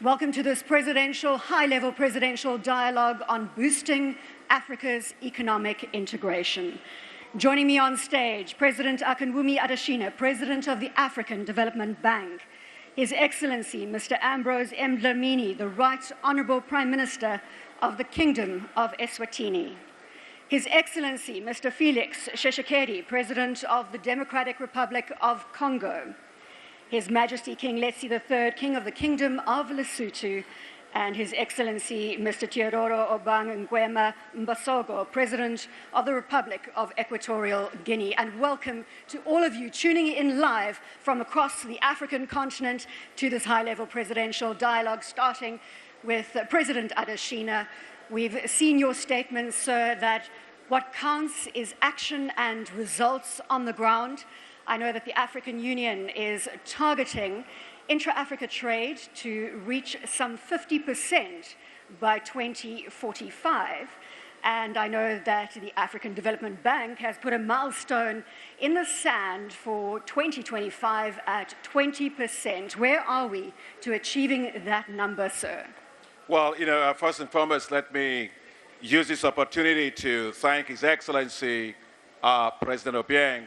Welcome to this high-level presidential dialogue on boosting Africa's economic integration. Joining me on stage, President Akinwumi Adesina, President of the African Development Bank, His Excellency Mr. Ambrose M. Dlamini, the Right Honourable Prime Minister of the Kingdom of Eswatini, His Excellency Mr. Felix Tshisekedi, President of the Democratic Republic of Congo, His Majesty King Letsi III, King of the Kingdom of Lesotho, and His Excellency Mr. Teodoro Obiang Nguema Mbasogo, President of the Republic of Equatorial Guinea. And welcome to all of you tuning in live from across the African continent to this high-level presidential dialogue, starting with President Adesina. We've seen your statements, sir, that what counts is action and results on the ground. I know that the African Union is targeting intra-Africa trade to reach some 50% by 2045. And I know that the African Development Bank has put a milestone in the sand for 2025 at 20%. Where are we to achieving that number, sir? Well, first and foremost, let me use this opportunity to thank His Excellency President Obiang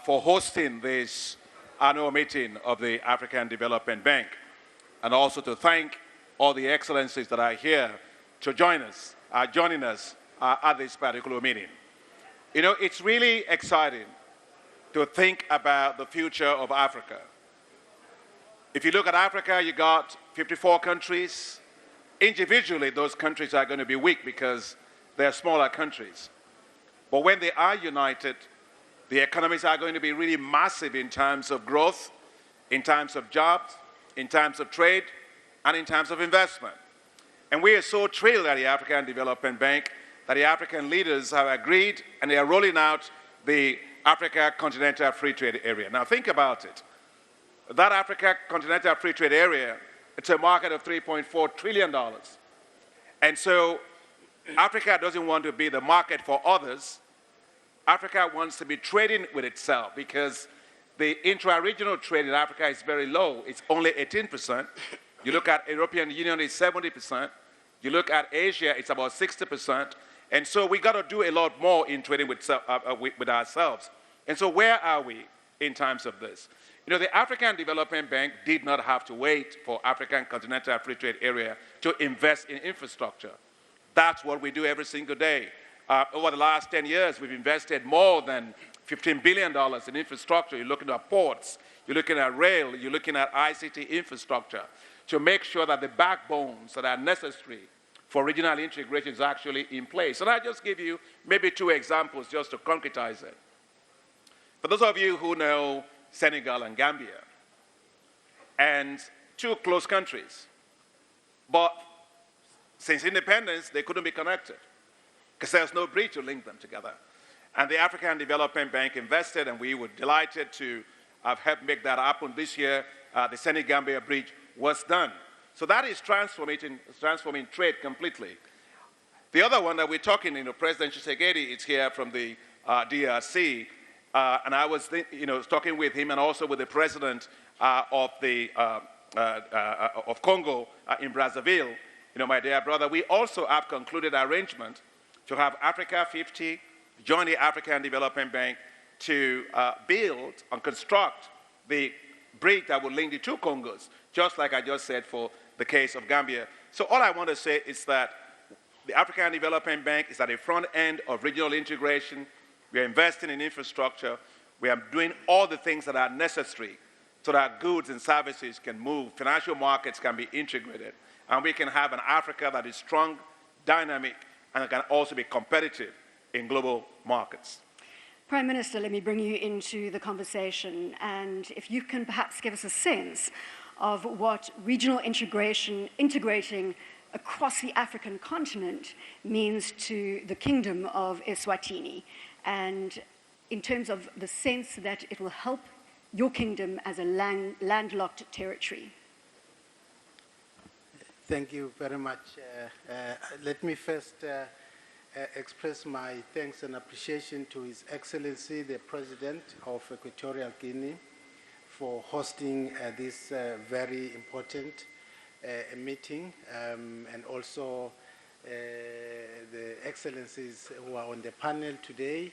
for hosting this annual meeting of the African Development Bank, and also to thank all the excellencies that are here to joining us at this particular meeting. It's really exciting to think about the future of Africa. If you look at Africa, you got 54 countries. Individually, those countries are going to be weak because they're smaller countries. But when they are united, the economies are going to be really massive in terms of growth, in terms of jobs, in terms of trade, and in terms of investment. And we are so thrilled at the African Development Bank that the African leaders have agreed and they are rolling out the Africa Continental Free Trade Area. Now think about it. That Africa Continental Free Trade Area, it's a market of $3.4 trillion. And so Africa doesn't want to be the market for others. Africa wants to be trading with itself because the intra-regional trade in Africa is very low. It's only 18%. You look at European Union, it's 70%. You look at Asia, it's about 60%. And so we got to do a lot more in trading with ourselves. And so where are we in terms of this? The African Development Bank did not have to wait for African Continental Free Trade Area to invest in infrastructure. That's what we do every single day. Over the last 10 years, we've invested more than $15 billion in infrastructure. You're looking at ports, you're looking at rail, you're looking at ICT infrastructure to make sure that the backbones that are necessary for regional integration is actually in place. And I'll just give you maybe two examples just to concretize it. For those of you who know Senegal and Gambia, and two close countries, but since independence, they couldn't be connected, because there's no bridge to link them together. And the African Development Bank invested, and we were delighted to have helped make that happen this year. The Senegambia bridge was done. So that is transforming trade completely. The other one that we're talking, President Tshisekedi is here from the DRC, and I was talking with him and also with the president of Congo in Brazzaville. My dear brother, we also have concluded arrangement to have Africa 50 join the African Development Bank to build and construct the bridge that will link the two Congos, just like I just said for the case of Gambia. So all I want to say is that the African Development Bank is at the front end of regional integration. We are investing in infrastructure. We are doing all the things that are necessary so that goods and services can move, financial markets can be integrated, and we can have an Africa that is strong, dynamic, and can also be competitive in global markets. Prime Minister, let me bring you into the conversation, and if you can perhaps give us a sense of what regional integrating across the African continent means to the Kingdom of Eswatini, and in terms of the sense that it will help your kingdom as a landlocked territory. Thank you very much. Let me first express my thanks and appreciation to His Excellency, the President of Equatorial Guinea, for hosting this very important meeting, and also the excellencies who are on the panel today,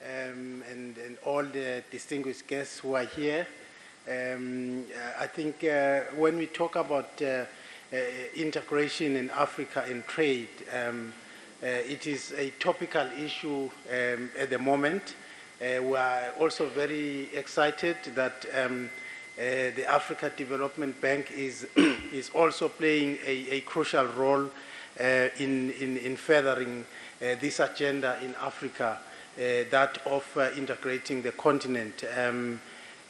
and all the distinguished guests who are here. I think when we talk about integration in Africa and trade, it is a topical issue at the moment. We are also very excited that the Africa Development Bank is also playing a crucial role in furthering this agenda in Africa, that of integrating the continent.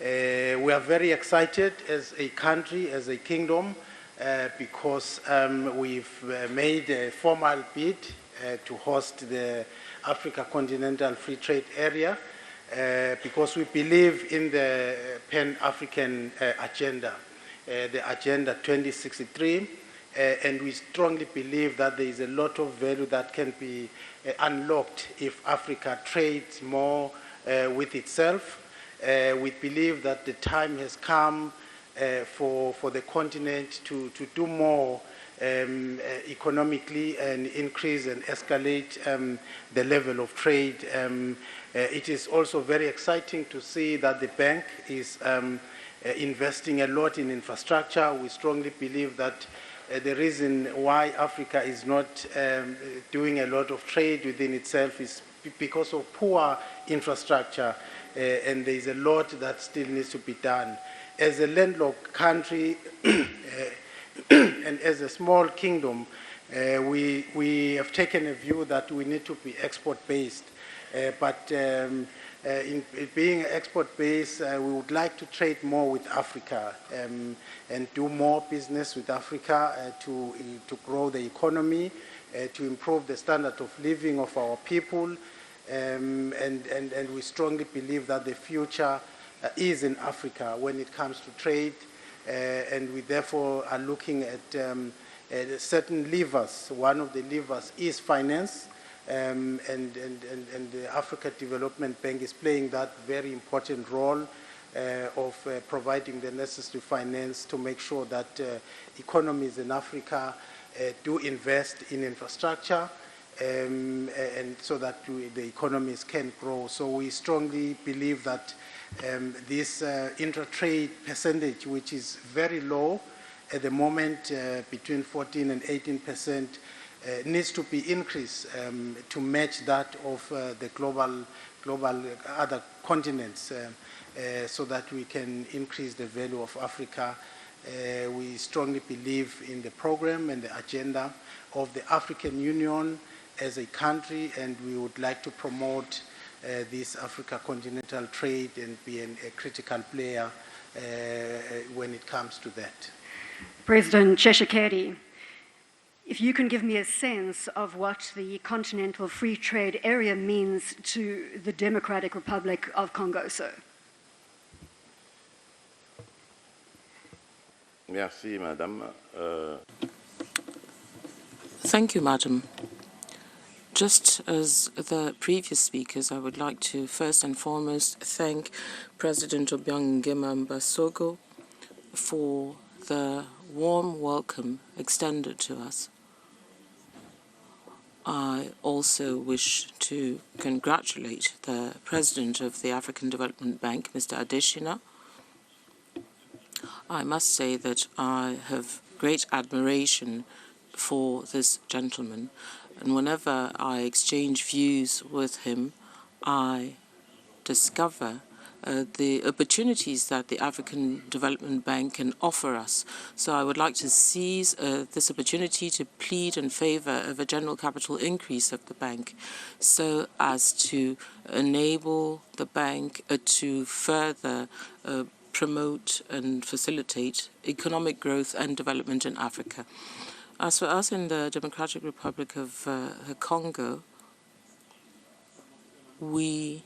We are very excited as a country, as a kingdom, because we've made a formal bid to host the Africa Continental Free Trade Area, because we believe in the Pan-African agenda, the Agenda 2063, and we strongly believe that there is a lot of value that can be unlocked if Africa trades more with itself. We believe that the time has come for the continent to do more economically and increase and escalate the level of trade. It is also very exciting to see that the bank is investing a lot in infrastructure. We strongly believe that the reason why Africa is not doing a lot of trade within itself is because of poor infrastructure, and there is a lot that still needs to be done. As a landlocked country and as a small kingdom, we have taken a view that we need to be export-based. But in being export-based, we would like to trade more with Africa and do more business with Africa to grow the economy, to improve the standard of living of our people, and we strongly believe that the future is in Africa when it comes to trade, and we therefore are looking at certain levers. One of the levers is finance, and the Africa Development Bank is playing that very important role of providing the necessary finance to make sure that economies in Africa do invest in infrastructure, and so that the economies can grow. So we strongly believe that this intra-trade percentage, which is very low at the moment, between 14 and 18%, needs to be increased to match that of the global other continents, so that we can increase the value of Africa. We strongly believe in the program and the agenda of the African Union as a country, and we would like to promote this Africa continental trade and be a critical player when it comes to that. President Tshisekedi, if you can give me a sense of what the Continental Free Trade Area means to the Democratic Republic of Congo, sir. Merci, Madame. Thank you, Madam. Just as the previous speakers, I would like to first and foremost thank President Obiang Mbasogo for the warm welcome extended to us. I also wish to congratulate the President of the African Development Bank, Mr. Adesina. I must say that I have great admiration for this gentleman, and whenever I exchange views with him, I discover the opportunities that the African Development Bank can offer us. So I would like to seize this opportunity to plead in favor of a general capital increase of the bank, so as to enable the bank to further promote and facilitate economic growth and development in Africa. As for us in the Democratic Republic of Congo, we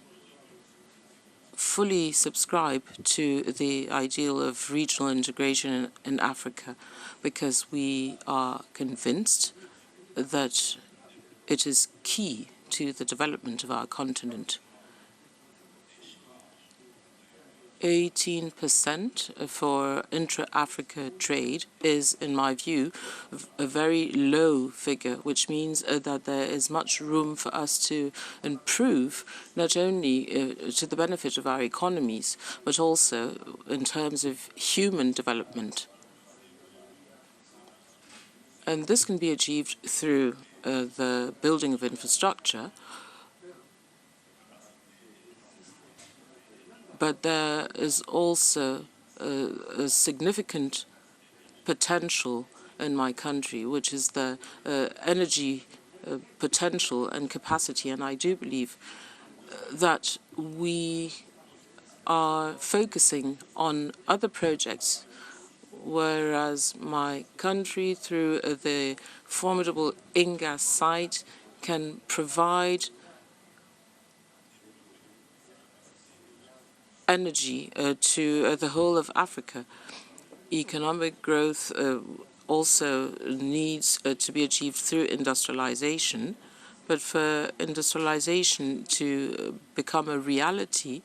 fully subscribe to the ideal of regional integration in Africa, because we are convinced that it is key to the development of our continent. 18% for intra-Africa trade is, in my view, a very low figure, which means that there is much room for us to improve, not only to the benefit of our economies, but also in terms of human development. And this can be achieved through the building of infrastructure, but there is also a significant potential in my country, which is the energy potential and capacity. And I do believe that we are focusing on other projects, whereas my country, through the formidable Inga site, can provide energy to the whole of Africa. Economic growth also needs to be achieved through industrialization, but for industrialization to become a reality,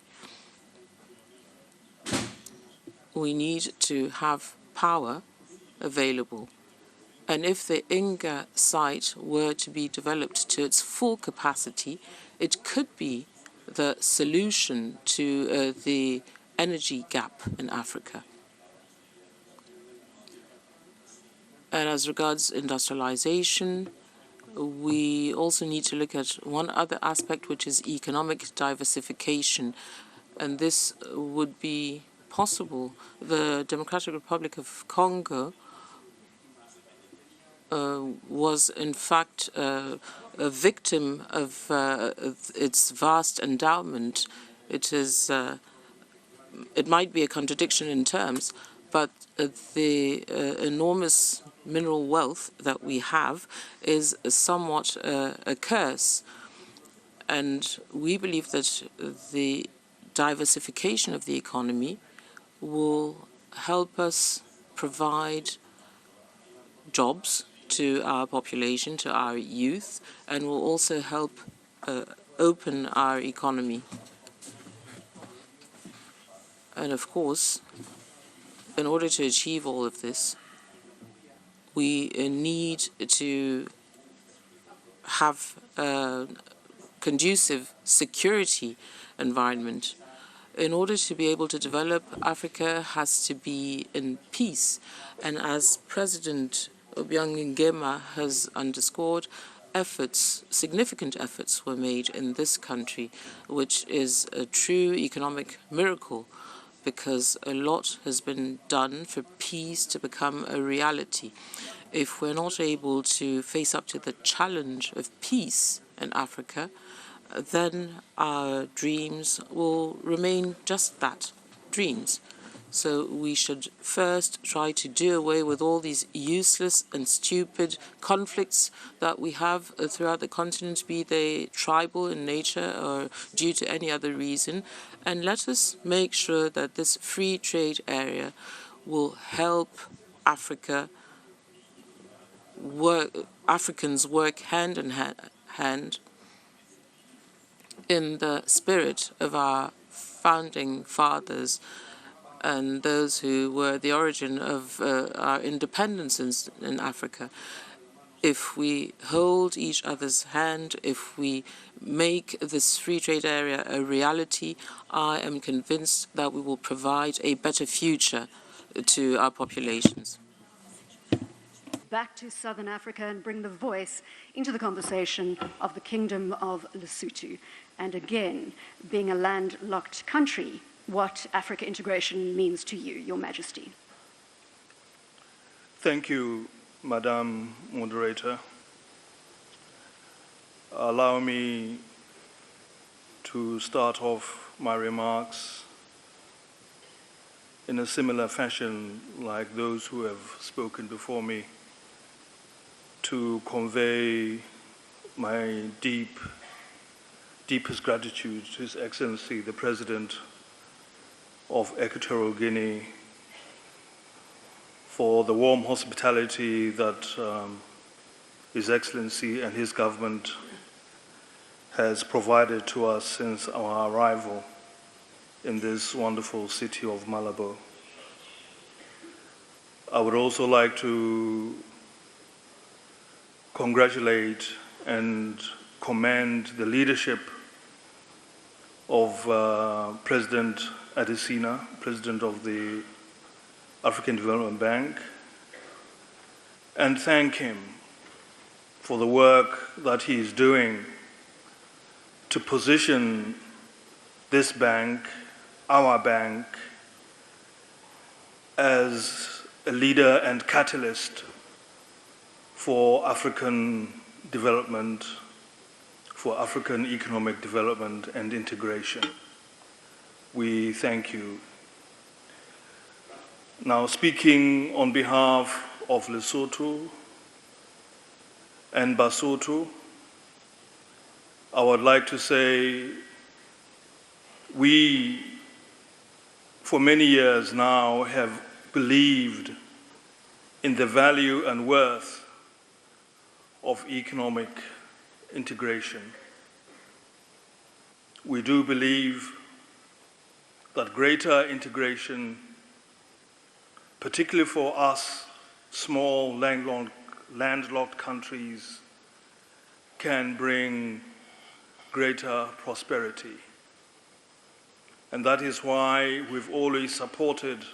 we need to have power available. And if the Inga site were to be developed to its full capacity, it could be the solution to the energy gap in Africa. And as regards industrialization, we also need to look at one other aspect, which is economic diversification. And this would be possible. The Democratic Republic of Congo was in fact a victim of its vast endowment. It might be a contradiction in terms, but the enormous mineral wealth that we have is somewhat a curse. And we believe that the diversification of the economy will help us provide jobs to our population, to our youth, and will also help open our economy. And of course, in order to achieve all of this, we need to have a conducive security environment. In order to be able to develop, Africa has to be in peace. And as President Obiang has underscored, significant efforts were made in this country, which is a true economic miracle, because a lot has been done for peace to become a reality. If we're not able to face up to the challenge of peace in Africa, then our dreams will remain just that, dreams. So we should first try to do away with all these useless and stupid conflicts that we have throughout the continent, be they tribal in nature or due to any other reason. And let us make sure that this free trade area will help Africans work hand in hand in the spirit of our founding fathers and those who were the origin of our independence in Africa. If we hold each other's hand, if we make this free trade area a reality, I am convinced that we will provide a better future to our populations. Back to Southern Africa and bring the voice into the conversation of the Kingdom of Lesotho. And again, being a landlocked country, what Africa integration means to you, Your Majesty. Thank you, Madam Moderator. Allow me to start off my remarks in a similar fashion like those who have spoken before me, to convey my deepest gratitude to His Excellency, the President of Equatorial Guinea, for the warm hospitality that His Excellency and his government has provided to us since our arrival. in this wonderful city of Malabo. I would also like to congratulate and commend the leadership of President Adesina, President of the African Development Bank, and thank him for the work that he is doing to position this bank, our bank, as a leader and catalyst for African development, for African economic development and integration. We thank you. Now, speaking on behalf of Lesotho and Mbasogo, I would like to say we, for many years now, have believed in the value and worth of economic integration. We do believe that greater integration, particularly for us small landlocked countries, can bring greater prosperity. And that is why we've always supported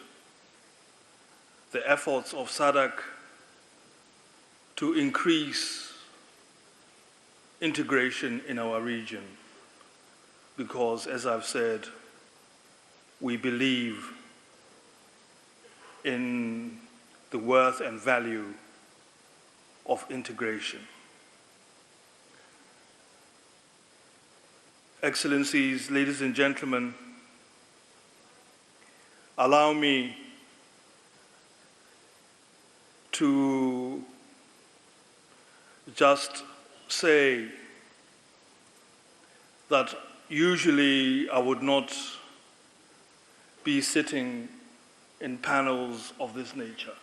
the efforts of SADC to increase integration in our region, because, as I've said, we believe in the worth and value of integration. Excellencies, ladies and gentlemen, allow me to just say that usually I would not be sitting in panels of this nature.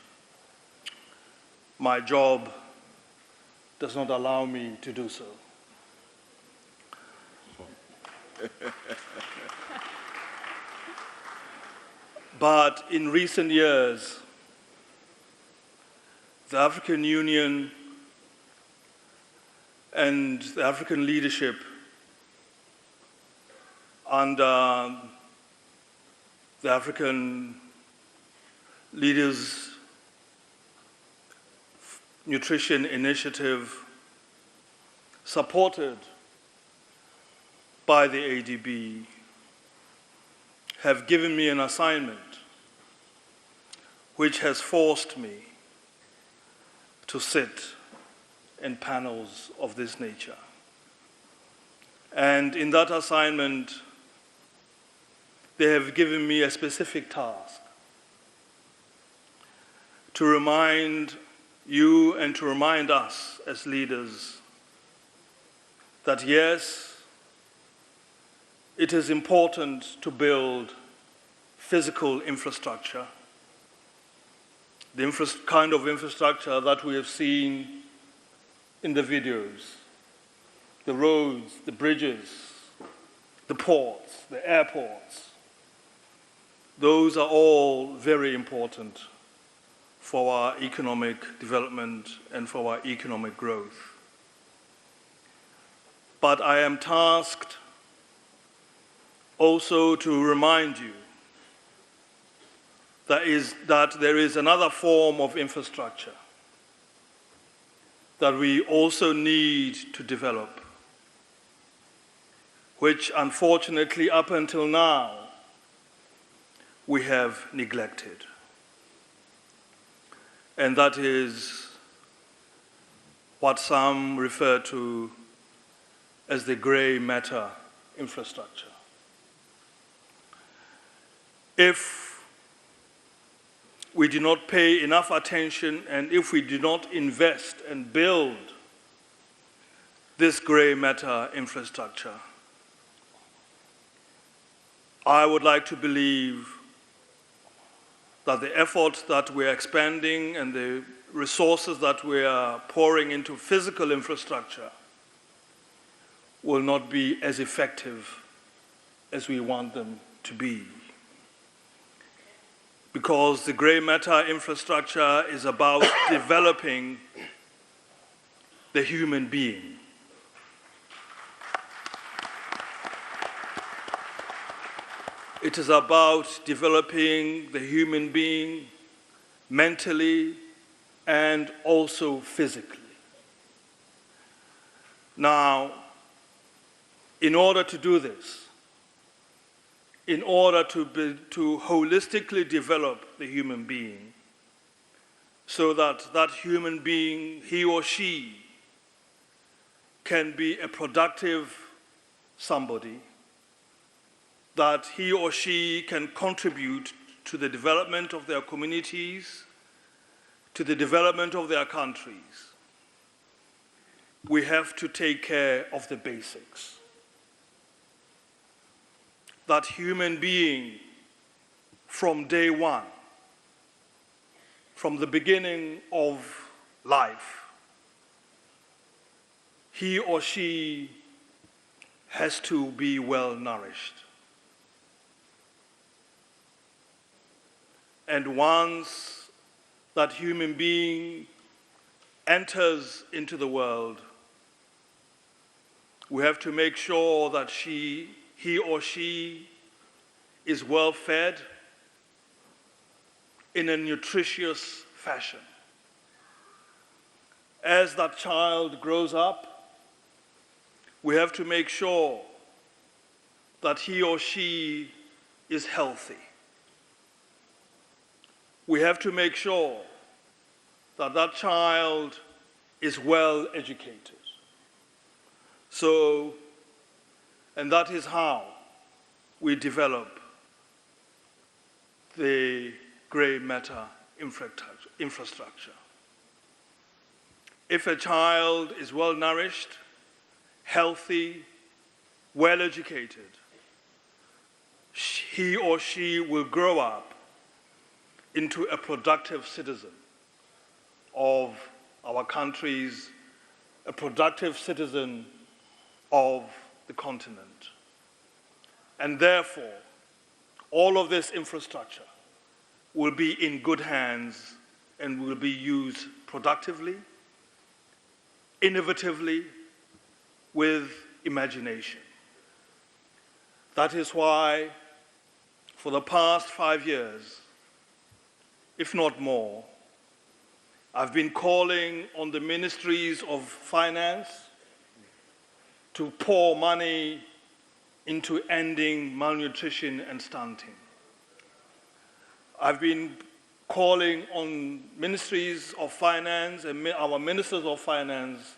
My job does not allow me to do so. But in recent years, the African Union and the African leadership under the African Leaders Nutrition Initiative, supported by the AfDB, have given me an assignment which has forced me to sit in panels of this nature. And in that assignment, they have given me a specific task to remind you and to remind us as leaders that yes, it is important to build physical infrastructure, the kind of infrastructure that we have seen in the videos, the roads, the bridges, the ports, the airports. Those are all very important for our economic development and for our economic growth. But I am tasked also to remind you that there is another form of infrastructure that we also need to develop, which unfortunately up until now we have neglected. And that is what some refer to as the gray matter infrastructure. If we do not pay enough attention and if we do not invest and build this gray matter infrastructure, I would like to believe that the effort that we are expanding and the resources that we are pouring into physical infrastructure will not be as effective as we want them to be. Because the grey matter infrastructure is about developing the human being. It is about developing the human being mentally and also physically. Now, in order to do this, in order to holistically develop the human being, so that that human being, he or she, can be a productive somebody, that he or she can contribute to the development of their communities, to the development of their countries. We have to take care of the basics. That human being, from day one, from the beginning of life, he or she has to be well nourished. And once that human being enters into the world, we have to make sure that he or she is well fed in a nutritious fashion. As that child grows up, we have to make sure that he or she is healthy. We have to make sure that that child is well educated. So, and that is how we develop the grey matter infrastructure. If a child is well nourished, healthy, well educated, he or she will grow up into a productive citizen of our countries, a productive citizen of the continent. And therefore, all of this infrastructure will be in good hands and will be used productively, innovatively, with imagination. That is why, for the past 5 years, if not more, I've been calling on the ministries of finance to pour money into ending malnutrition and stunting. I've been calling on ministries of finance and our ministers of finance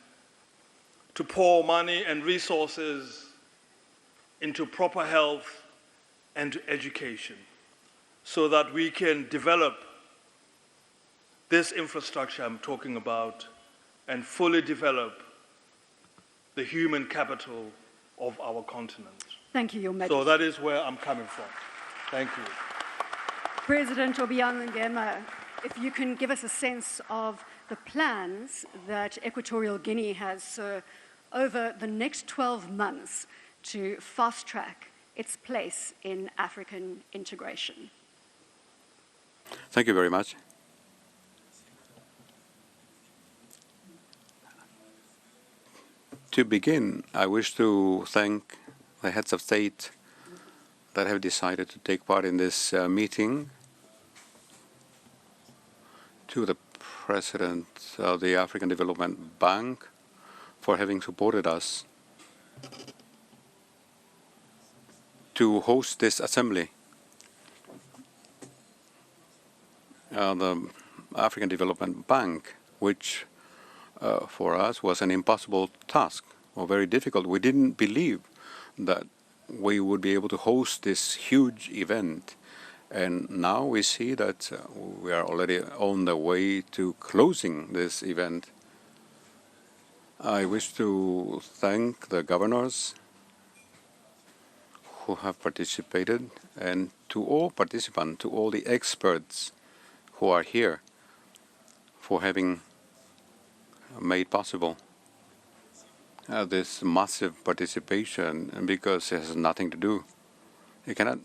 to pour money and resources into proper health and education so that we can develop this infrastructure I'm talking about and fully develop the human capital of our continent. Thank you, Your Majesty. So that is where I'm coming from. Thank you. President Obiang, if you can give us a sense of the plans that Equatorial Guinea has over the next 12 months to fast-track its place in African integration. Thank you very much. To begin, I wish to thank the heads of state that have decided to take part in this meeting, to the President of the African Development Bank for having supported us to host this assembly. The African Development Bank, which for us was an impossible task, or very difficult. We didn't believe that we would be able to host this huge event. And now we see that we are already on the way to closing this event. I wish to thank the governors who have participated, and to all participants, to all the experts who are here for having made possible this massive participation, because it has nothing to do. You cannot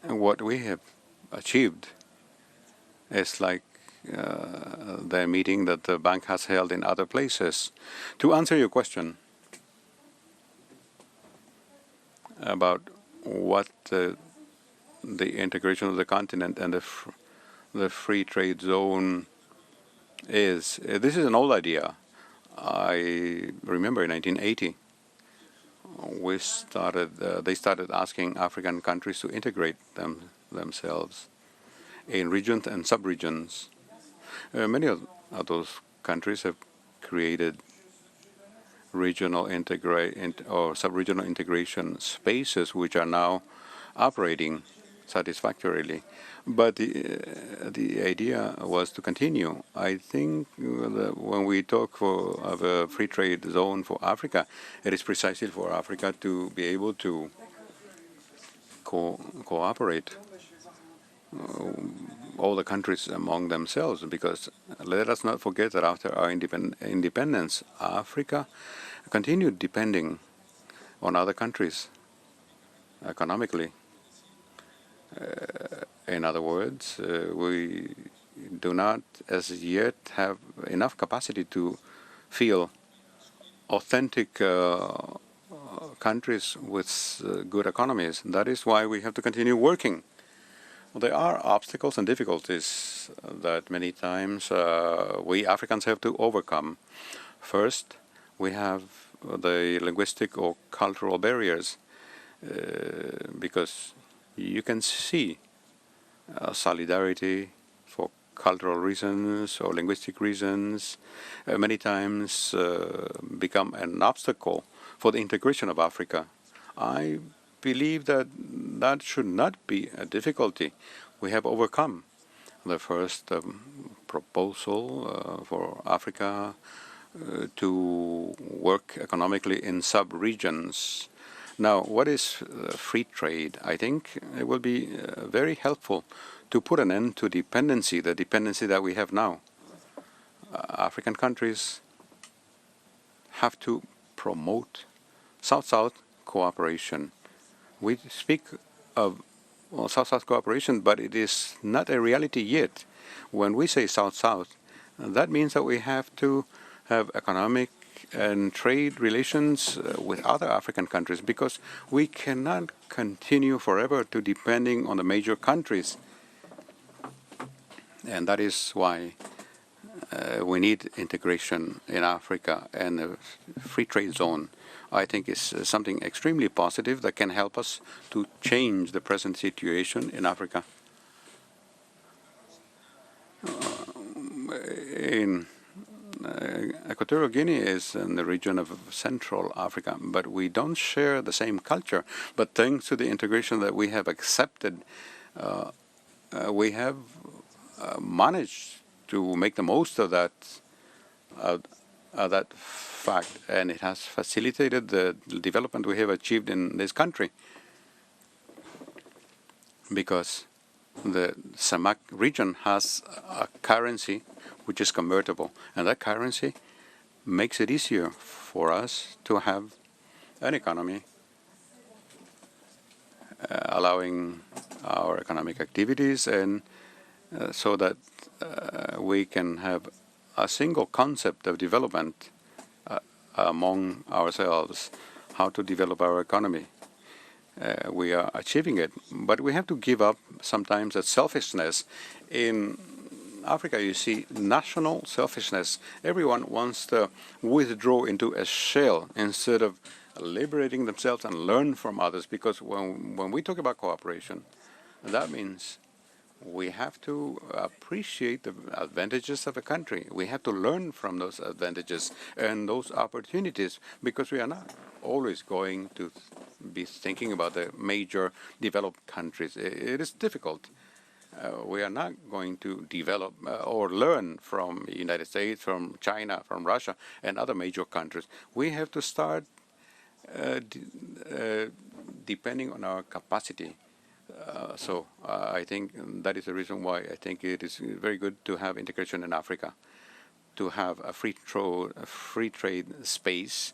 what we have achieved is like the meeting that the bank has held in other places. To answer your question about what the integration of the continent and the free trade zone is, this is an old idea. I remember in 1980, they started asking African countries to integrate themselves in regions and sub-regions. Many of those countries have created regional or sub-regional integration spaces which are now operating satisfactorily. But the idea was to continue. I think that when we talk of a free trade zone for Africa, it is precisely for Africa to be able to cooperate, all the countries among themselves, because let us not forget that after our independence, Africa continued depending on other countries economically. In other words, we do not as yet have enough capacity to feel authentic countries with good economies. That is why we have to continue working. There are obstacles and difficulties that many times we Africans have to overcome. First, we have the linguistic or cultural barriers, because you can see solidarity for cultural reasons or linguistic reasons many times become an obstacle for the integration of Africa. I believe that that should not be a difficulty. We have overcome the first proposal for Africa to work economically in sub-regions. Now, what is free trade? I think it will be very helpful to put an end to dependency, the dependency that we have now. African countries have to promote South-South cooperation. We speak of South-South cooperation, but it is not a reality yet. When we say South-South, that means that we have to have economic and trade relations with other African countries, because we cannot continue forever to depending on the major countries. And that is why we need integration in Africa, and a free trade zone, I think, is something extremely positive that can help us to change the present situation in Africa. Equatorial Guinea is in the region of Central Africa, but we don't share the same culture. But thanks to the integration that we have accepted, we have managed to make the most of that fact, and it has facilitated the development we have achieved in this country, because the SAMAC region has a currency which is convertible, and that currency makes it easier for us to have an economy allowing our economic activities, and so that we can have a single concept of development among ourselves, how to develop our economy. We are achieving it, but we have to give up sometimes that selfishness. In Africa, you see national selfishness. Everyone wants to withdraw into a shell instead of liberating themselves and learn from others, because when we talk about cooperation, that means we have to appreciate the advantages of a country. We have to learn from those advantages and those opportunities, because we are not always going to be thinking about the major developed countries. It is difficult. We are not going to develop or learn from the United States, from China, from Russia, and other major countries. We have to start depending on our capacity. So I think that is the reason why I think it is very good to have integration in Africa, to have a free trade space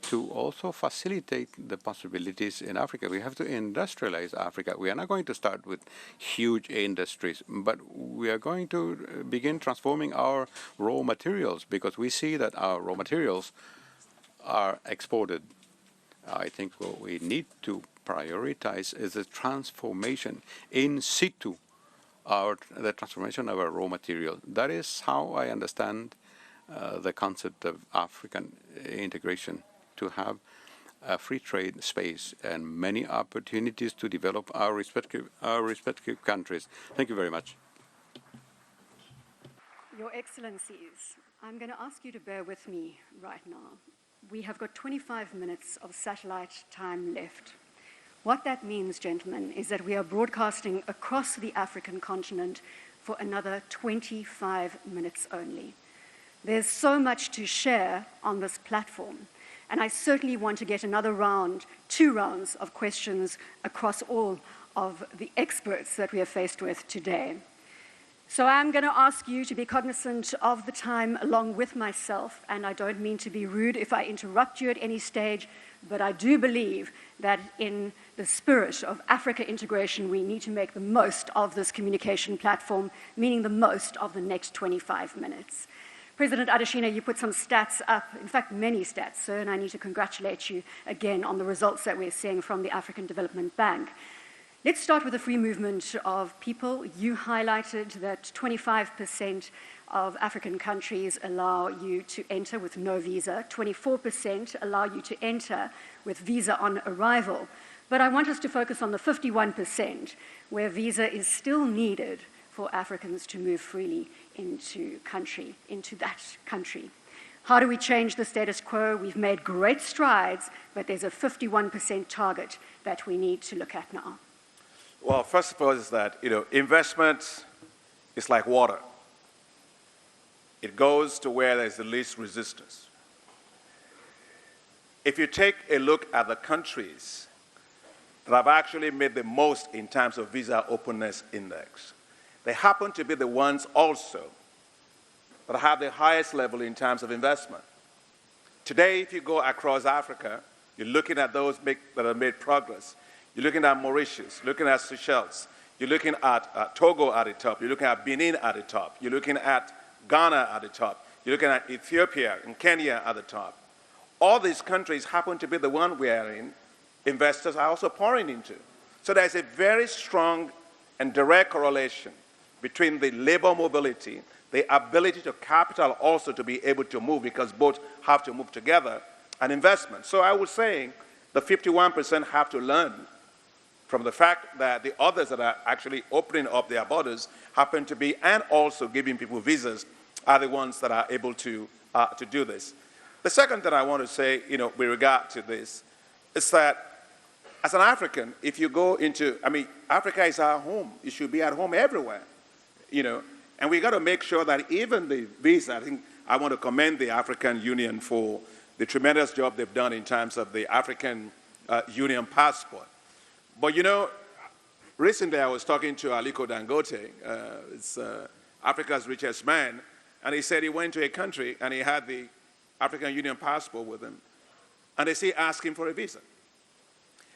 to also facilitate the possibilities in Africa. We have to industrialize Africa. We are not going to start with huge industries, but we are going to begin transforming our raw materials, because we see that our raw materials are exported. I think what we need to prioritize is the transformation in situ, the transformation of our raw material. That is how I understand the concept of African integration, to have a free trade space and many opportunities to develop our respective countries. Thank you very much. Your Excellencies, I'm going to ask you to bear with me right now. We have got 25 minutes of satellite time left. What that means, gentlemen, is that we are broadcasting across the African continent for another 25 minutes only. There's so much to share on this platform, and I certainly want to get another round, 2 rounds of questions across all of the experts that we are faced with today. So I'm going to ask you to be cognizant of the time along with myself, and I don't mean to be rude if I interrupt you at any stage, but I do believe that in the spirit of Africa integration, we need to make the most of this communication platform, meaning the most of the next 25 minutes. President Adesina, you put some stats up, in fact, many stats, sir, and I need to congratulate you again on the results that we're seeing from the African Development Bank. Let's start with the free movement of people. You highlighted that 25% of African countries allow you to enter with no visa, 24% allow you to enter with visa on arrival. But I want us to focus on the 51% where visa is still needed for Africans to move freely into that country. How do we change the status quo? We've made great strides, but there's a 51% target that we need to look at now. Well, first of all, is that, investment is like water. It goes to where there's the least resistance. If you take a look at the countries that have actually made the most in terms of visa openness index, they happen to be the ones also that have the highest level in terms of investment. Today, if you go across Africa, you're looking at those that have made progress. You're looking at Mauritius, looking at Seychelles, you're looking at Togo at the top, you're looking at Benin at the top, you're looking at Ghana at the top, you're looking at Ethiopia and Kenya at the top. All these countries happen to be the one wherein investors are also pouring into. So there's a very strong and direct correlation between the labor mobility, the ability to capital also to be able to move, because both have to move together, and investment. So I would say the 51% have to learn from the fact that the others that are actually opening up their borders happen to be, and also giving people visas, are the ones that are able to do this. The second thing I want to say, with regard to this, is that as an African, if you go into, Africa is our home. It should be at home everywhere, and we got to make sure that even the visa, I think I want to commend the African Union for the tremendous job they've done in terms of the African Union passport. But recently I was talking to Aliko Dangote, it's Africa's richest man, and he said he went to a country and he had the African Union passport with him, and they say ask him for a visa.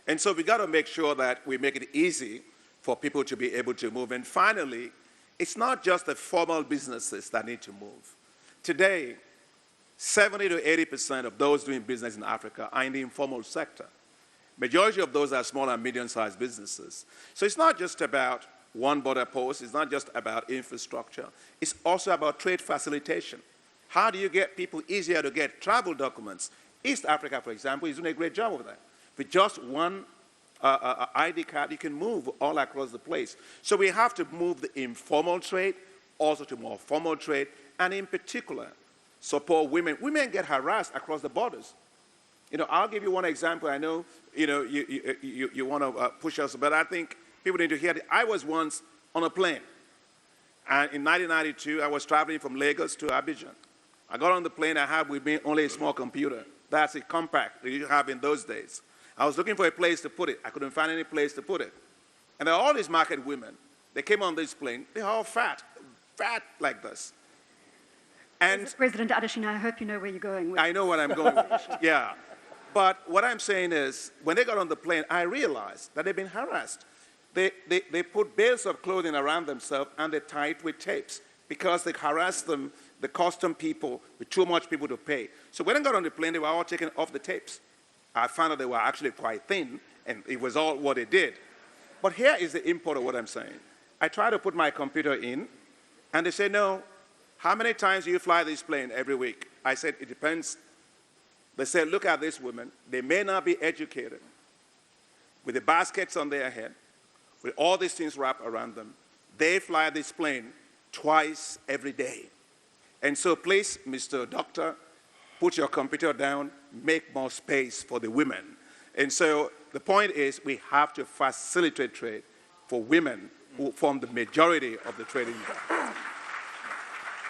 And so we got to make sure that we make it easy for people to be able to move. And finally, it's not just the formal businesses that need to move. Today, 70 to 80% of those doing business in Africa are in the informal sector. Majority of those are small and medium-sized businesses. So it's not just about one border post, it's not just about infrastructure, it's also about trade facilitation. How do you get people easier to get travel documents? East Africa, for example, is doing a great job of that. With just one ID card, you can move all across the place. So we have to move the informal trade also to more formal trade, and in particular, support women. Women get harassed across the borders. I'll give you one example. I know, you want to push us, but I think people need to hear it. I was once on a plane, and in 1992, I was traveling from Lagos to Abidjan. I got on the plane, I had with me only a small computer. That's a compact that you have in those days. I was looking for a place to put it. I couldn't find any place to put it. And there are all these market women. They came on this plane. They're all fat like this. And President Adesina, I hope you know where you're going with. I know what I'm going with. Yeah. But what I'm saying is, when they got on the plane, I realized that they've been harassed. They put bales of clothing around themselves and they tie it with tapes because they harassed them, the custom people, with too much people to pay. So when they got on the plane, they were all taken off the tapes. I found out they were actually quite thin, and it was all what they did. But here is the import of what I'm saying. I try to put my computer in, and they say, no, how many times do you fly this plane every week? I said, it depends. They said, look at these women. They may not be educated, with the baskets on their head, with all these things wrapped around them. They fly this plane twice every day. And so please, Mr. Doctor, put your computer down, make more space for the women. And so the point is we have to facilitate trade for women who form the majority of the trading bloc.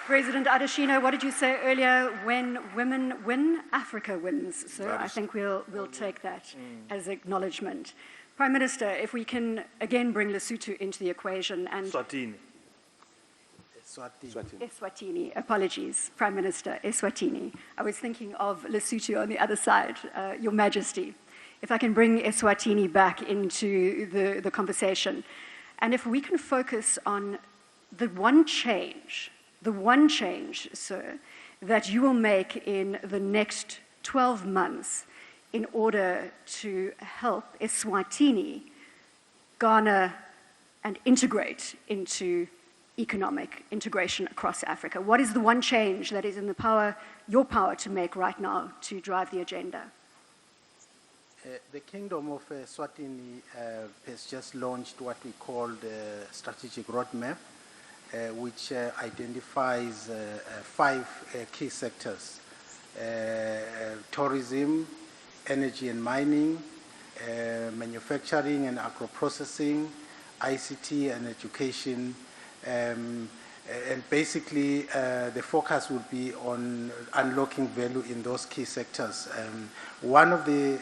President Adesina, what did you say earlier? When women win, Africa wins. So I think we'll take that as acknowledgement. Prime Minister, if we can again bring Lesotho into the equation and Swatini. Eswatini, apologies, Prime Minister, Eswatini. I was thinking of Lesotho on the other side, Your Majesty. If I can bring Eswatini back into the conversation, and if we can focus on the one change, sir, that you will make in the next 12 months in order to help Eswatini garner and integrate into economic integration across Africa. What is the one change that is in your power to make right now to drive the agenda? The Kingdom of Eswatini has just launched what we call the strategic roadmap, which identifies 5 key sectors: tourism, energy and mining, manufacturing and agro-processing, ICT and education. And basically, the focus will be on unlocking value in those key sectors. One of the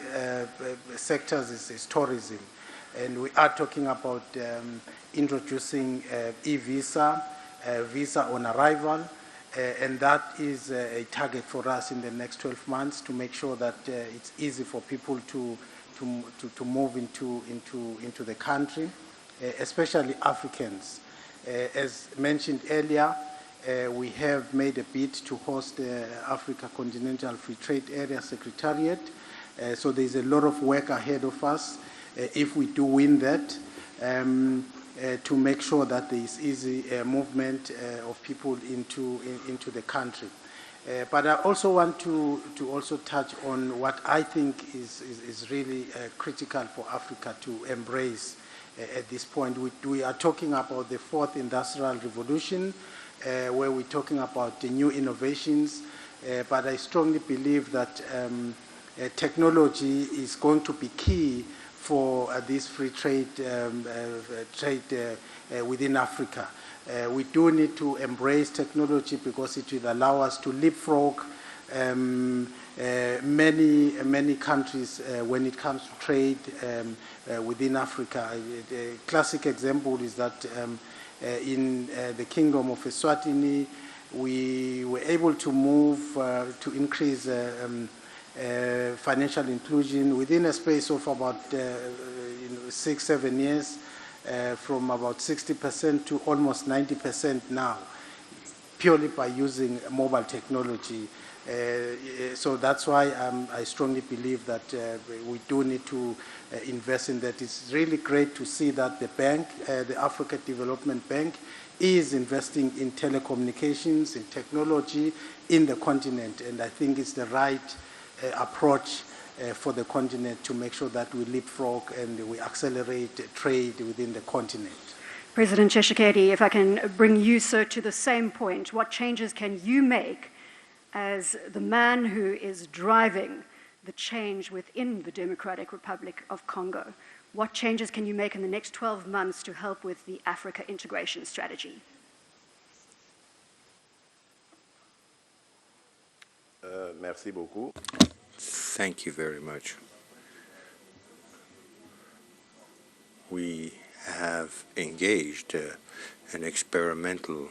sectors is tourism, and we are talking about introducing e-visa, visa on arrival, and that is a target for us in the next 12 months to make sure that it's easy for people to move into the country, especially Africans. As mentioned earlier, we have made a bid to host the Africa Continental Free Trade Area Secretariat. So there's a lot of work ahead of us if we do win that, to make sure that there is easy movement of people into the country. But I also want to also touch on what I think is really critical for Africa to embrace at this point. We are talking about the 4th Industrial Revolution, where we're talking about the new innovations, but I strongly believe that technology is going to be key for this free trade within Africa. We do need to embrace technology because it will allow us to leapfrog many countries when it comes to trade within Africa. The classic example is that in the Kingdom of Eswatini, we were able to move to increase financial inclusion within a space of about 6-7 years, from about 60% to almost 90% now, purely by using mobile technology. So that's why I strongly believe that we do need to invest in that. It's really great to see that the bank, the Africa Development Bank, is investing in telecommunications, in technology in the continent, and I think it's the right approach for the continent to make sure that we leapfrog and we accelerate trade within the continent. President Tshisekedi, if I can bring you, sir, to the same point, what changes can you make as the man who is driving the change within the Democratic Republic of Congo? What changes can you make in the next 12 months to help with the Africa integration strategy? Merci beaucoup. Thank you very much. We have engaged an experimental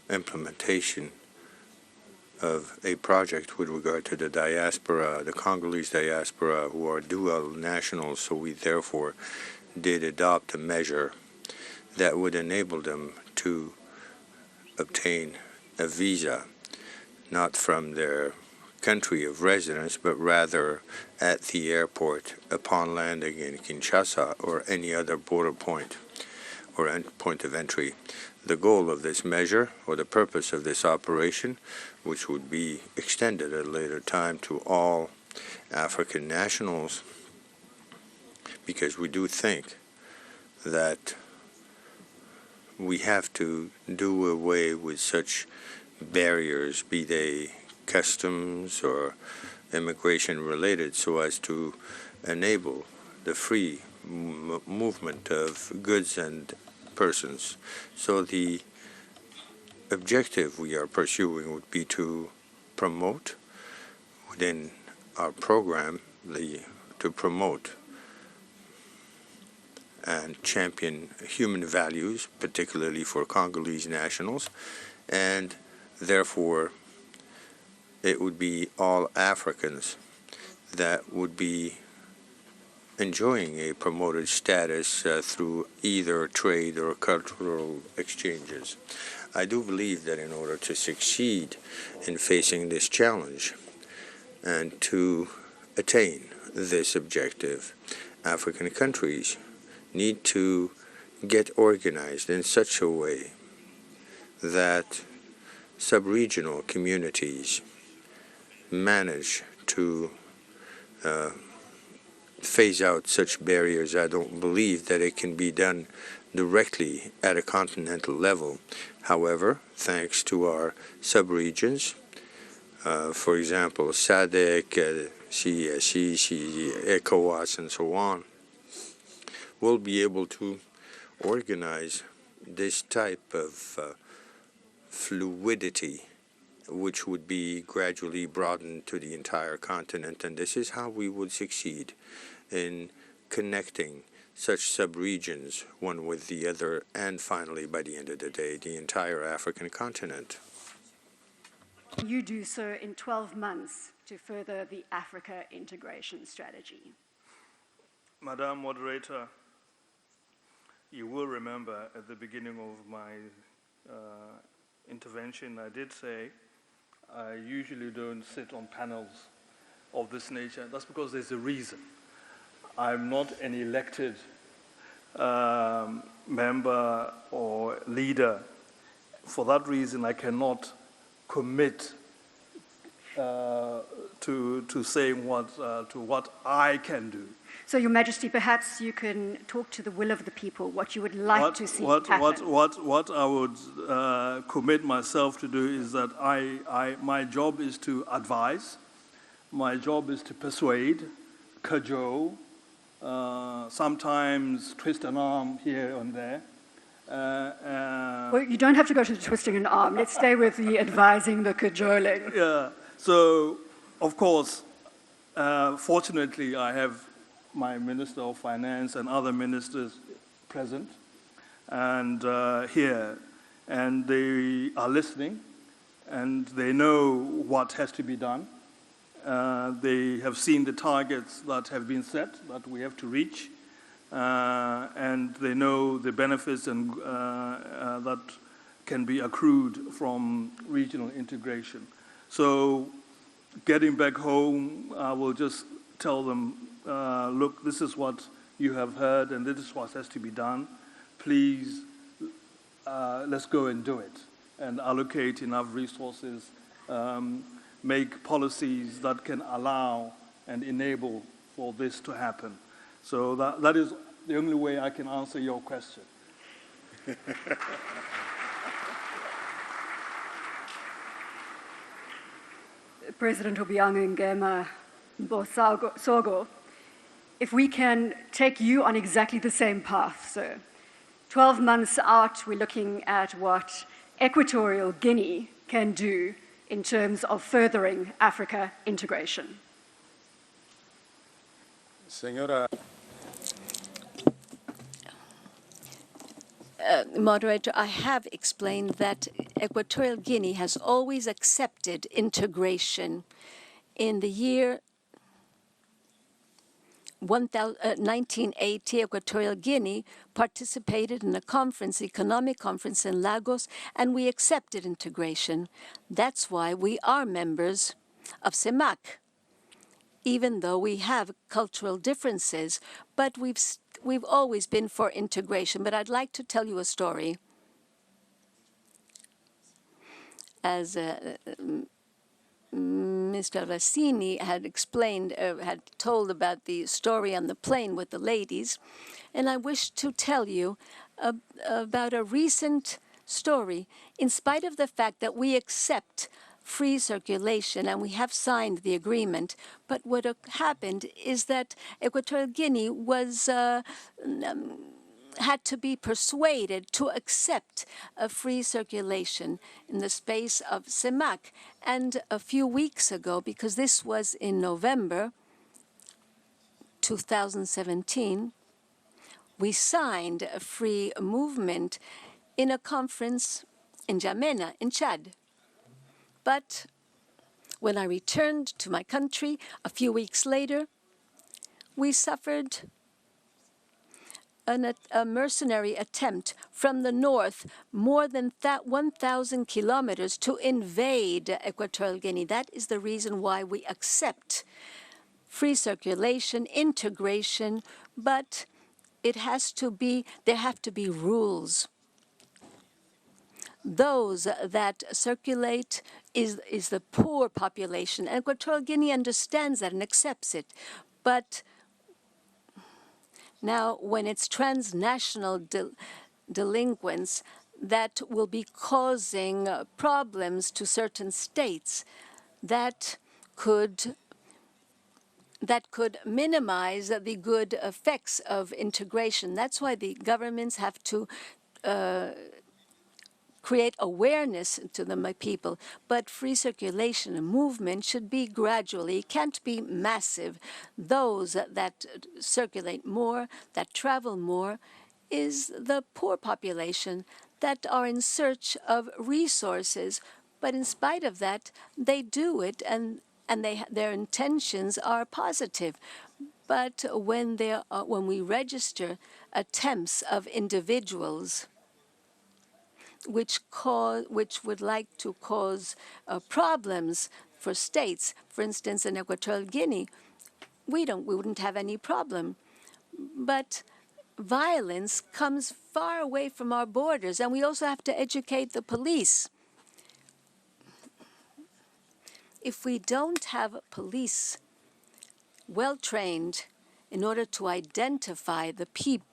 implementation of a project with regard to the diaspora, the Congolese diaspora, who are dual nationals, so we therefore did adopt a measure that would enable them to obtain a visa, not from their country of residence, but rather at the airport upon landing in Kinshasa or any other border point or point of entry. The goal of this measure, or the purpose of this operation, which would be extended at a later time to all African nationals, because we do think that we have to do away with such barriers, be they customs or immigration related, so as to enable the free movement of goods and persons. So the objective we are pursuing would be to promote within our program, to promote and champion human values, particularly for Congolese nationals, and therefore it would be all Africans that would be enjoying a promoted status through either trade or cultural exchanges. I do believe that in order to succeed in facing this challenge and to attain this objective, African countries need to get organized in such a way that sub-regional communities manage to phase out such barriers. I don't believe that it can be done directly at a continental level. However, thanks to our sub-regions, for example, SADC, CEC, ECOWAS, and so on, we'll be able to organize this type of fluidity, which would be gradually broadened to the entire continent. And this is how we would succeed in connecting such sub-regions one with the other, and finally, by the end of the day, the entire African continent. You do so in 12 months to further the Africa integration strategy. Madam Moderator, you will remember at the beginning of my intervention, I did say I usually don't sit on panels of this nature. That's because there's a reason. I'm not an elected member or leader. For that reason, I cannot commit to saying what I can do. So, Your Majesty, perhaps you can talk to the will of the people, what you would like to see happen. What I would commit myself to do is that my job is to advise, my job is to persuade, cajole, sometimes twist an arm here and there. Well, you don't have to go to the twisting an arm. Let's stay with the advising, the cajoling. Yeah. So, of course, fortunately, I have my Minister of Finance and other ministers present and here, and they are listening, and they know what has to be done. They have seen the targets that have been set that we have to reach, and they know the benefits and that can be accrued from regional integration. So, getting back home, I will just tell them, look, this is what you have heard, and this is what has to be done. Please, let's go and do it, and allocate enough resources, make policies that can allow and enable for this to happen. So that is the only way I can answer your question. President Obiang and Mbasogo, if we can take you on exactly the same path, sir. 12 months out, we're looking at what Equatorial Guinea can do in terms of furthering Africa integration. Senora. Moderator, I have explained that Equatorial Guinea has always accepted integration. In the year 1980, Equatorial Guinea participated in a conference, economic conference in Lagos, and we accepted integration. That's why we are members of CEMAC, even though we have cultural differences, but we've always been for integration. But I'd like to tell you a story. As Mr. Rassini had explained, had told about the story on the plane with the ladies, and I wish to tell you about a recent story. In spite of the fact that we accept free circulation and we have signed the agreement, but what happened is that Equatorial Guinea was had to be persuaded to accept a free circulation in the space of CEMAC. And a few weeks ago, because this was in November 2017, we signed a free movement in a conference in N'Djamena, in Chad. But when I returned to my country a few weeks later, we suffered a mercenary attempt from the north, more than 1,000 kilometers, to invade Equatorial Guinea. That is the reason why we accept free circulation, integration, but there have to be rules. Those that circulate is the poor population. And Equatorial Guinea understands that and accepts it. But now, when it's transnational delinquents that will be causing problems to certain states, that could minimize the good effects of integration. That's why the governments have to create awareness to the people. But free circulation and movement should be gradually, it can't be massive. Those that circulate more, that travel more, is the poor population that are in search of resources. But in spite of that, they do it, and their intentions are positive. But when we register attempts of individuals which would like to cause problems for states, for instance, in Equatorial Guinea, we wouldn't have any problem. But violence comes far away from our borders, and we also have to educate the police. If we don't have police well-trained in order to identify the people,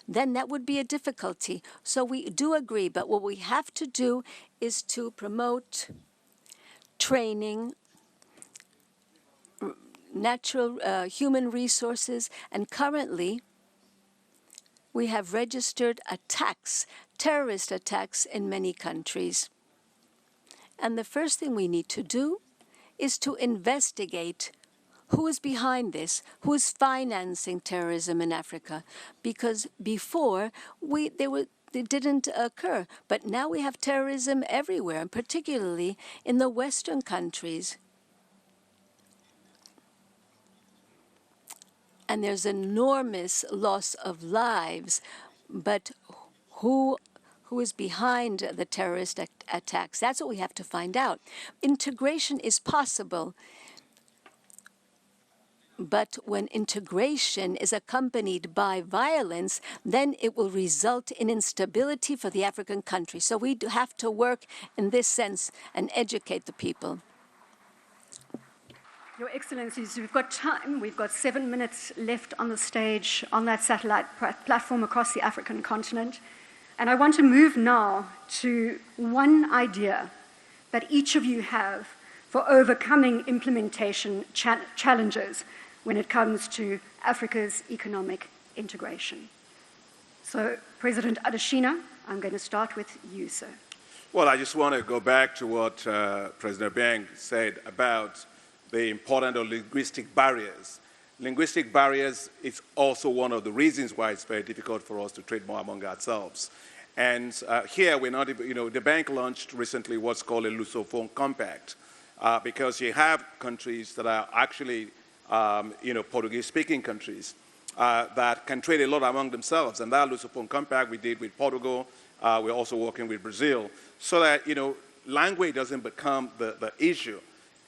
then that would be a difficulty. So we do agree, but what we have to do is to promote training, natural human resources, and currently we have registered attacks, terrorist attacks in many countries. And the first thing we need to do is to investigate who is behind this, who is financing terrorism in Africa. Because before, they didn't occur. But now we have terrorism everywhere, and particularly in the Western countries. And there's enormous loss of lives. But who is behind the terrorist attacks? That's what we have to find out. Integration is possible. But when integration is accompanied by violence, then it will result in instability for the African country. So we have to work in this sense and educate the people. Your Excellencies, we've got time. We've got 7 minutes left on the stage on that satellite platform across the African continent. And I want to move now to one idea that each of you have for overcoming implementation challenges when it comes to Africa's economic integration. So, President Adesina, I'm going to start with you, sir. Well, I just want to go back to what President Obiang said about the importance of linguistic barriers. linguistic barriers is also one of the reasons why it's very difficult for us to trade more among ourselves. And here, we're not, the bank launched recently what's called a Lusophone Compact, because you have countries that are actually, Portuguese-speaking countries that can trade a lot among themselves. And that Lusophone Compact we did with Portugal. We're also working with Brazil, so that, language doesn't become the issue.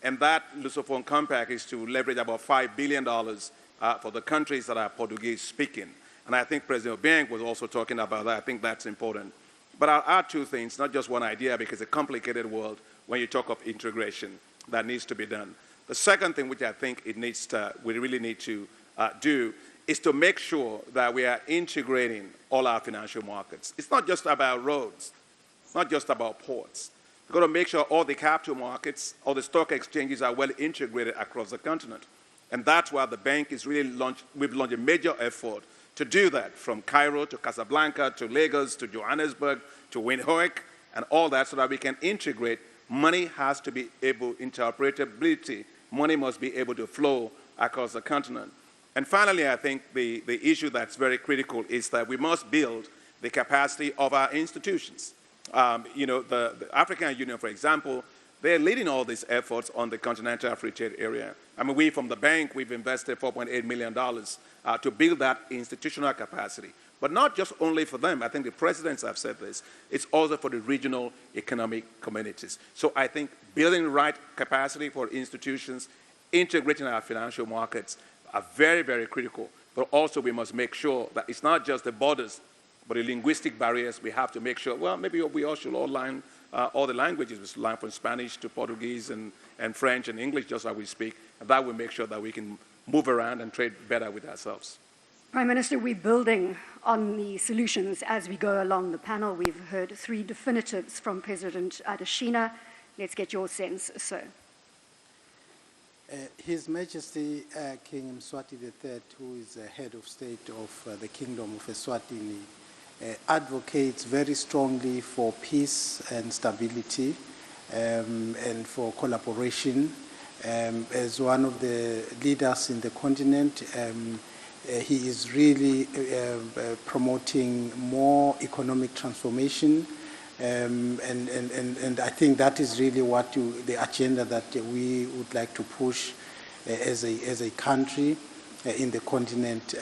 And that Lusophone Compact is to leverage about $5 billion for the countries that are Portuguese-speaking. And I think President Obiang was also talking about that. I think that's important. But I'll add two things, not just one idea, because it's a complicated world when you talk of integration that needs to be done. The second thing which I think we really need to do is to make sure that we are integrating all our financial markets. It's not just about roads. It's not just about ports. We've got to make sure all the capital markets, all the stock exchanges are well integrated across the continent. And that's why the bank is really we've launched a major effort to do that, from Cairo to Casablanca to Lagos to Johannesburg to Windhoek and all that, so that we can integrate. Money has to be able, interoperability, money must be able to flow across the continent. And finally, I think the issue that's very critical is that we must build the capacity of our institutions. The African Union, for example, they're leading all these efforts on the continental free trade area. I mean, we from the bank, we've invested $4.8 million to build that institutional capacity. But not just only for them. I think the presidents have said this. It's also for the regional economic communities. So I think building the right capacity for institutions, integrating our financial markets are very, very critical. But also we must make sure that it's not just the borders, but the linguistic barriers. We have to make sure, well, maybe we all should all learn all the languages. We should learn from Spanish to Portuguese and French and English, just as we speak. And that will make sure that we can move around and trade better with ourselves. Prime Minister, we're building on the solutions as we go along the panel. We've heard 3 definitives from President Adesina. Let's get your sense, sir. His Majesty King Mswati III, who is the head of state of the Kingdom of Eswatini, advocates very strongly for peace and stability and for collaboration. As one of the leaders in the continent, he is really promoting more economic transformation, and I think that is really what the agenda that we would like to push as a country in the continent,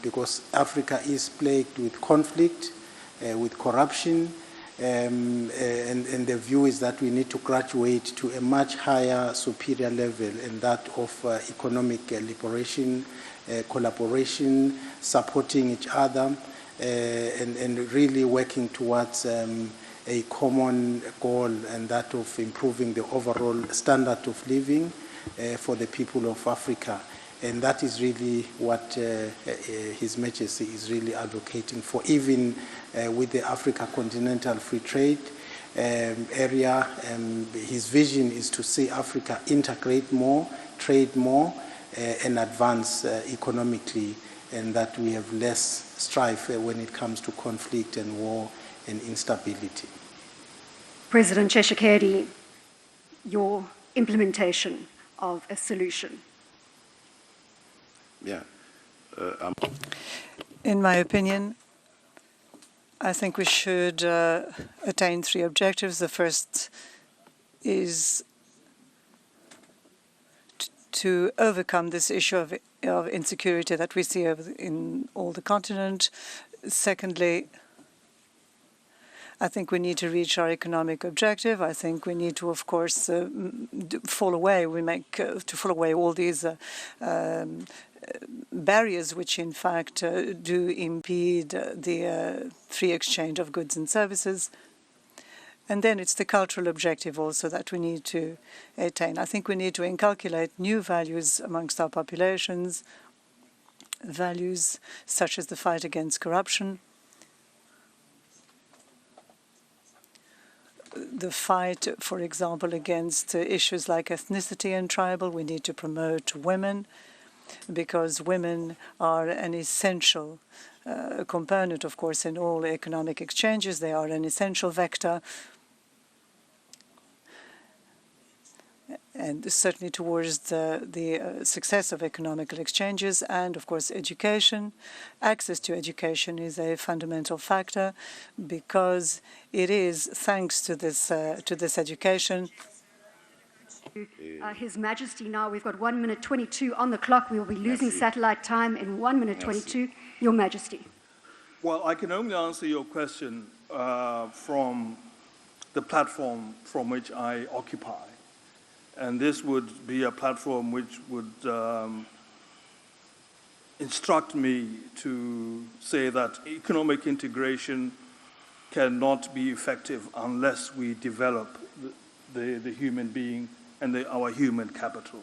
because Africa is plagued with conflict, with corruption, and the view is that we need to graduate to a much higher, superior level, and that of economic liberation, collaboration, supporting each other, and really working towards a common goal, and that of improving the overall standard of living for the people of Africa. And that is really what His Majesty is really advocating for, even with the Africa Continental Free Trade area. His vision is to see Africa integrate more, trade more, and advance economically, and that we have less strife when it comes to conflict and war and instability. President Tshisekedi, your implementation of a solution. Bien. In my opinion, I think we should attain 3 objectives. The first is to overcome this issue of insecurity that we see in all the continent. Secondly, I think we need to reach our economic objective. I think we need to, of course, fall away. To fall away all these barriers, which in fact do impede the free exchange of goods and services. And then it's the cultural objective also that we need to attain. I think we need to inculcate new values amongst our populations, values such as the fight against corruption, the fight, for example, against issues like ethnicity and tribal. We need to promote women, because women are an essential component, of course, in all economic exchanges. They are an essential vector. and certainly towards the success of economical exchanges. And of course, education, access to education is a fundamental factor, because it is thanks to this education. His Majesty, now we've got 1 minute 22 on the clock. We will be losing satellite time in 1 minute 22. Your Majesty. Well, I can only answer your question from the platform from which I occupy. And this would be a platform which would instruct me to say that economic integration cannot be effective unless we develop the human being and our human capital.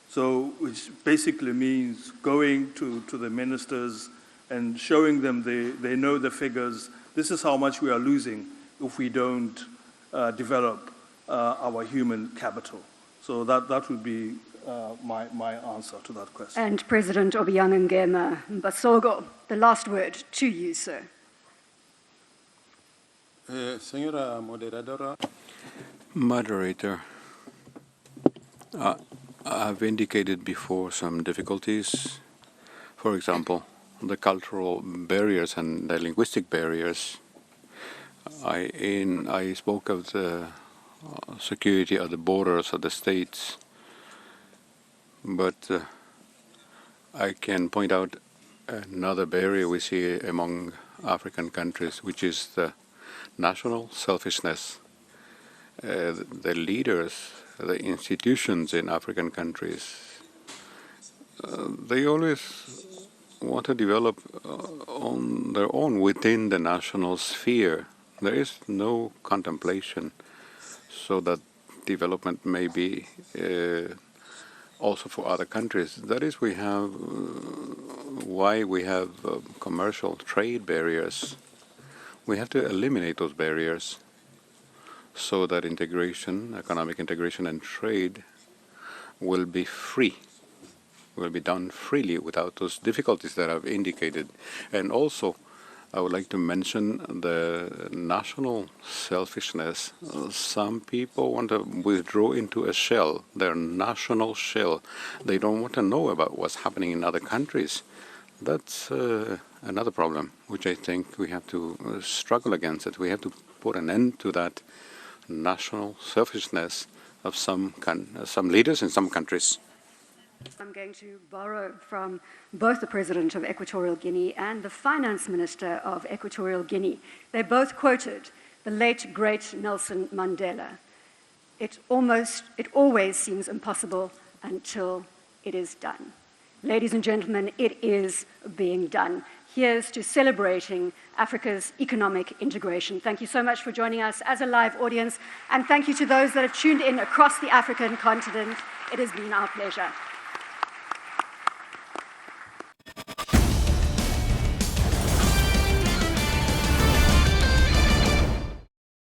So, which basically means going to the ministers and showing them they know the figures. This is how much we are losing if we don't develop our human capital. So that would be my answer to that question. And President Obiang Mbasogo, the last word to you, sir. Señora Moderadora. Moderator, I've indicated before some difficulties. For example, the cultural barriers and the linguistic barriers. I spoke of the security of the borders of the states, but I can point out another barrier we see among African countries, which is the national selfishness. The leaders, the institutions in African countries, they always want to develop on their own within the national sphere. There is no contemplation so that development may be also for other countries. That is why we have commercial trade barriers. We have to eliminate those barriers so that integration, economic integration and trade will be free, will be done freely without those difficulties that I've indicated. And also, I would like to mention the national selfishness. Some people want to withdraw into a shell, their national shell. They don't want to know about what's happening in other countries. That's another problem, which I think we have to struggle against it. We have to put an end to that national selfishness of some leaders in some countries. I'm going to borrow from both the President of Equatorial Guinea and the Finance Minister of Equatorial Guinea. They both quoted the late, great Nelson Mandela. It always seems impossible until it is done. Ladies and gentlemen, it is being done. Here's to celebrating Africa's economic integration. Thank you so much for joining us as a live audience, and thank you to those that have tuned in across the African continent. It has been our pleasure.